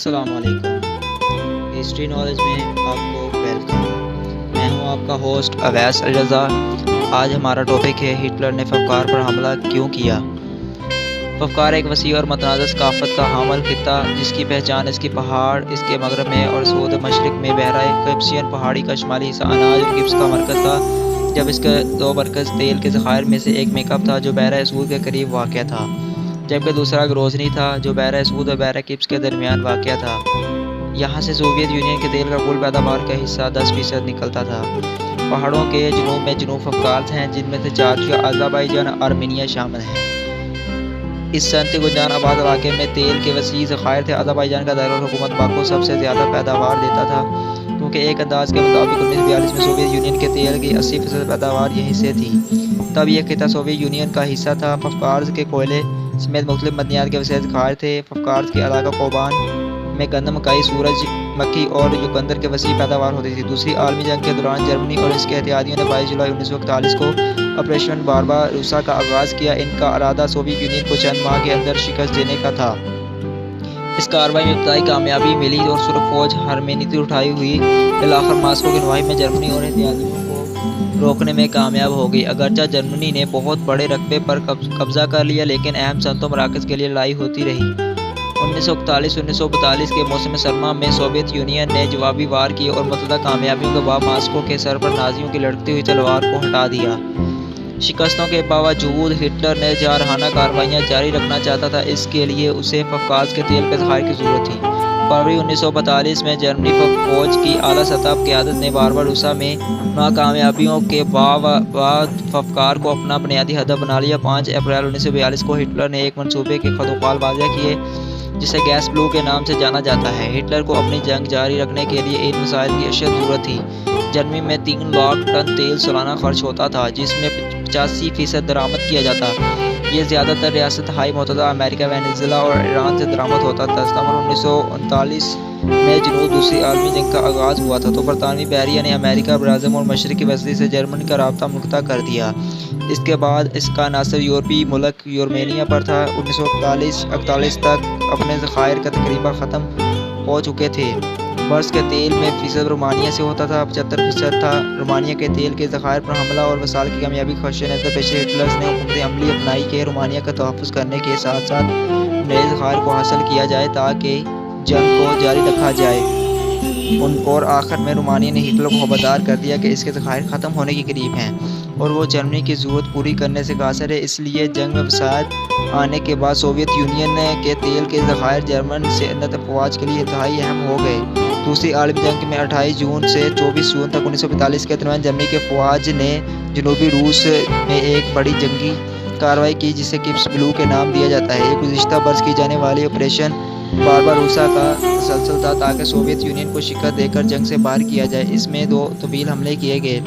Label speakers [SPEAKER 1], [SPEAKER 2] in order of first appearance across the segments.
[SPEAKER 1] अस्सलाम वालेकुम। History knowledge में आपको वेलकम। मैं हूं आपका होस्ट अवैस अल रज़ा। आज हमारा टॉपिक है हिटलर ने फ़फ़कार पर हमला क्यों किया। फ़फ़कार एक वसी और मतनाज़ सकाफ़त का हामिल खित्ता जिसकी पहचान इसके पहाड़, इसके मगरब में और सूद मशरिक़ में बहराए कैस्पियन पहाड़ी का शुमाली हिस्सा अनाज और गिब्स का मरकज़ था। जब इसके दो मरकज़ तेल के ज़खायर में से एक मेकअप था जो बहरा सूद के करीब वाक़या था, जबकि दूसरा ग्रोजनी था जो बहरा सूद और बहरा गिब्स के दरमियान वाक़या था। यहाँ से सोवियत यूनियन के तेल का कुल पैदावार का हिस्सा 10% निकलता था। पहाड़ों के जुनूब में जुनूब फ़फ़कार हैं जिनमें से जॉर्जिया, अज़रबैजान और आर्मेनिया शामिल हैं। इस सनती गुंजान आबाद इलाके में तेल के वसी ज़खायर थे। अज़रबैजान का दारुल हुकूमत बाकू सबसे ज़्यादा पैदावार देता था, क्योंकि एक अंदाज़ के मुताबिक 1942 में सोवियत यूनियन के तेल की 80% पैदावार यहीं से थी। तब यह खित्ता सोवियत यूनियन का हिस्सा था। फ़फ़कार के कोयले समेत मुख्तलिफ मदनियात के वसीले ज़खायर थे। फ़फ़कार के इलाका कोबान में गंदम, मकई, सूरजमुखी और युगंधर के वसी पैदावार होती थी। दूसरी आलमी जंग के दौरान जर्मनी और इसके इत्तेहादियों ने 22 जुलाई 1941 को ऑपरेशन बारबारोसा का आगाज़ किया। इनका इरादा सोवियत यूनियन को चंद माह के अंदर शिकस्त देने का था। इस कार्रवाई में इब्तदाई कामयाबी मिली और सुर्ख फौज हरमेनीति उठाई हुई आखिर मास्को की नुमाइश में जर्मनी और इत्तेहादियों को रोकने में कामयाब हो गई। अगरचा जर्मनी ने बहुत बड़े रकबे पर कब्जा कर लिया, लेकिन अहम सनतों मराकज़ के लिए लड़ाई होती रही। 1941-1942 के मौसम सरमा में सोवियत यूनियन ने जवाबी वार किए और मुतअद्दिद कामयाबियों के बाद मास्को के सर पर नाज़ियों की लड़कती हुई तलवार को हटा दिया। शिकस्तों के बावजूद हिटलर ने जारहाना कार्रवाइयाँ जारी रखना चाहता था। इसके लिए उसे फ़फ़कार के तेल के ज़खायर की ज़रूरत थी। फरवरी 1942 में जर्मनी फ़ौज की आला सतह क़यादत ने बारबारोसा में नाकामयाबियों के बाद फ़फ़कार को अपना बुनियादी हदफ बना लिया। 5 अप्रैल 1942 को हिटलर ने एक मनसूबे के ख़ुद वाज़ेह किए जिसे गैस ब्लू के नाम से जाना जाता है। हिटलर को अपनी जंग जारी रखने के लिए इन वसाइल की अशद ज़रूरत थी। जर्मनी में 3 लाख टन तेल सालाना खर्च होता था, जिसमें 85% दरामद किया जाता। ये ज़्यादातर रियासत हाई मुत्तहदा अमेरिका, वेनेज़ुएला और ईरान से दरामद होता था। सितंबर 1939 में जनूब दूसरी आलमी जंग का आगाज़ हुआ था, तो बरतानवी बहरिया ने अमेरिका, ब्राज़ील और मशरक़ी वसती से जर्मनी का राब्ता मुनक़ता कर दिया। इसके बाद इसका नासर यूरोपीय मुल्क रोमानिया पर था। 1941-41 तक अपने ज़खायर का तकरीबन ख़त्म हो चुके थे। बर्स के तेल में फ़ीसद रोमानिया से होता था, 75% था। रोमानिया के तेल के ज़खायर पर हमला और वसाइल की कामयाबी खदशे नज़र पेश हिटलर ने हुकूमत अमली अपनाई कि रोमानिया का तहफ़्फ़ुज़ करने के साथ साथ नए ज़खायर को हासिल किया जाए ताकि जंग को जारी रखा जाए। और आखिर में रोमानिया ने हिटलर को खबरदार कर दिया कि इसके ज़खायर ख़त्म होने के करीब हैं और वो जर्मनी की ज़रूरत पूरी करने से कासिर है। इसलिए जंग में वसाइल आने के बाद सोवियत यूनियन के तेल के ज़खायर जर्मन सैन्य फ़ौज के लिए इंतहाई अहम हो गए। दूसरी आलमी जंग में 28 जून से 24 जून तक 1945 के दरमियान जर्मनी के फ़ौज ने जनूबी रूस में एक बड़ी जंगी कार्रवाई की जिसे गिब्स ब्लू के नाम दिया जाता है। ये गुज़िश्ता बरस की जाने वाली ऑपरेशन बारबारोसा का तसलसल था ताकि सोवियत यूनियन को शिकस्त देकर जंग से बाहर किया जाए। इसमें 2 तवील हमले किए गए।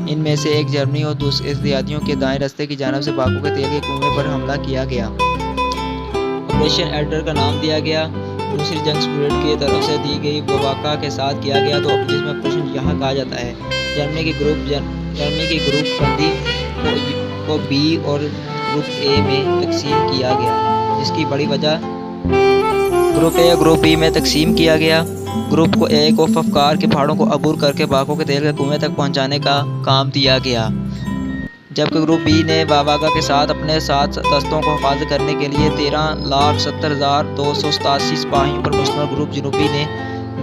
[SPEAKER 1] इनमें से एक जर्मनी और दूसरे इत्तेहादियों के दाएं रास्ते की जानिब से बाकू के तेल के कुएं पर हमला किया गया। ऑपरेशन एडर का नाम दिया गया। दूसरी जंग स्प्रेड की तरफ से दी गई वबाका के साथ किया गया, तो जिसमें ऑपरेशन यहाँ कहा जाता है। जर्मनी की ग्रुप बंदी को बी और ग्रुप ए में तकसीम किया गया, जिसकी बड़ी वजह ग्रुप ए और ग्रुप बी में तकसीम किया गया। ग्रुप को ए को फ़फ़कार के पहाड़ों को अबूर करके बाकू के तेल के कुएं तक पहुंचाने का काम दिया गया, जबकि ग्रुप बी ने वबाका के साथ अपने साथ दस्तों को हिफाजत करने के लिए 13,70,287 सिपाहियों पर मुश्तमिल ग्रुप जनूबी ने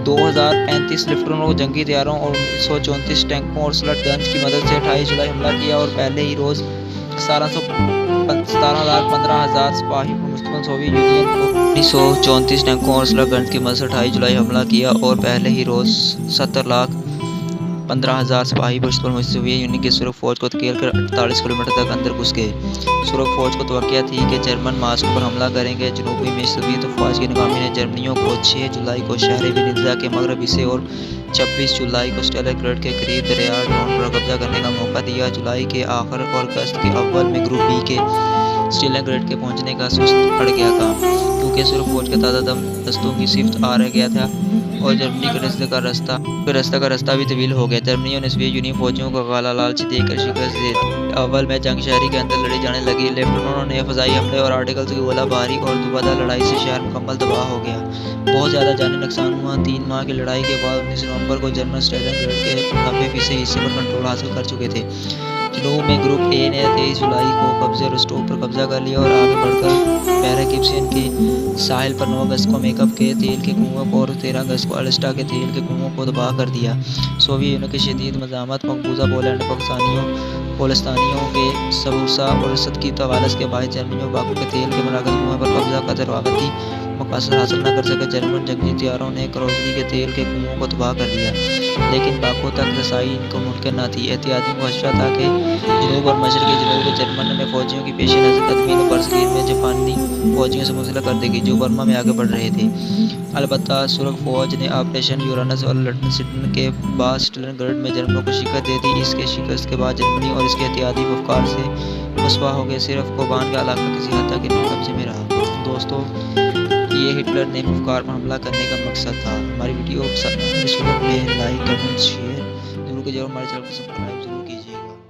[SPEAKER 1] 2035 लिफ्टरों, जंगी तैयारों और 134 टैंकों और स्लट गन्स की मदद से 28 जुलाई हमला किया और पहले ही रोज़ 17,15,000 सिपाही पर मुश्तमिल सोवियत यूनियन को 134 टैंकों और स्लट गन्स की मदद से 28 जुलाई हमला किया और पहले ही रोज़ 17,15,000 सिपाही पर मुश्तमिल सोवियत यूनियन की सुर्ख फौज को धकेल कर 48 किलोमीटर तक अंदर घुस गए। सुर्ख फौज को तवक्या थी कि जर्मन मास्को पर हमला करेंगे। जनूबी में सोवियत फौज की नाकामी ने जर्मनियों को 6 जुलाई को शहर विनिज़ा के मगरबी से और 26 जुलाई को स्टालिनग्राड के करीब दरिया डॉन पर कब्जा करने का मौका दिया। जुलाई के आखिर और अगस्त के अव्वल में ग्रुप बी के स्टेलिनग्राड के पहुंचने का सुस्त पड़ गया काम, क्योंकि सुर्ख फौज का ताज़ा दम दस्तों की सिफ्त आ रह गया था और जर्मनी के रास्ता का भी तवील हो गया। जर्मनी ने सोवियत यूनियन फौजियों को काला लालच देकर शिकस्त दे दी। अव्वल में जंग शहरी के अंदर लड़ी जाने लगी। लेफ्टिनेंटों ने फ़ज़ाई हमले और आर्टिकल्स की गोलाबारी और दुबदा लड़ाई से शहर मुकम्मल तबाह हो गया। बहुत ज़्यादा जानी नुकसान हुआ। 3 माह की लड़ाई के बाद 19 नवंबर को जर्मन स्टेलिनग्राड के 90% हिस्से पर कंट्रोल हासिल कर चुके थे। जनूब में ग्रुप ए ने 23 जुलाई को कब्जे रोस्टोव पर कब्जा कर लिया और आगे बढ़कर पैराकिप्सियन के साहिल पर 9 अगस्त को मेकअप के तेल के कुओं को और 13 अगस्त को अल्स्टा के तेल के कुओं को तबाह कर दिया। सोवियत यूनियन की शदीद मज़ामत मकबूजा पोलैंड पोलस्तानियों के सबूसा और रसद की तवालस के बायस जर्मनी बाकू के तेल के मराकज़ कुएं पर कब्जा का दरवागती मकासद हासिल न कर सके। जर्मन जंगी हथियारों ने क्रोजली के तेल के कुओं को तबाह कर दिया, लेकिन बाकू तक रसाई इनको मुमकिन न थी। एहतियातियों को खदशा था कि जनूब और मशरक़ी जनूब जर्मन में फौजियों की पेश नज़र कदमी ने बरसगीर में जापानी फौजियों से मुंसलिक कर देगी, जो बर्मा में आगे बढ़ रहे थे। अलबत्ता सुर्ख फौज ने ऑपरेशन यूरानस और लटन के बाद स्टेलिनग्राड में जर्मनों को शिकस्त दे दी। इसके शिकस्त के बाद जर्मनी और इसके एहतियाती अफकार से मुस्वा हो गए। सिर्फ कोबान का इलाका किसी हद तक इनके कब्जे में रहा। दोस्तों, ये हिटलर ने अफकार पर हमला करने का मकसद था। हमारी वीडियो पसंद आए तो लाइक, कमेंट, शेयर जरूर कीजिए और हमारे चैनल को सब्सक्राइब जरूर कीजिएगा।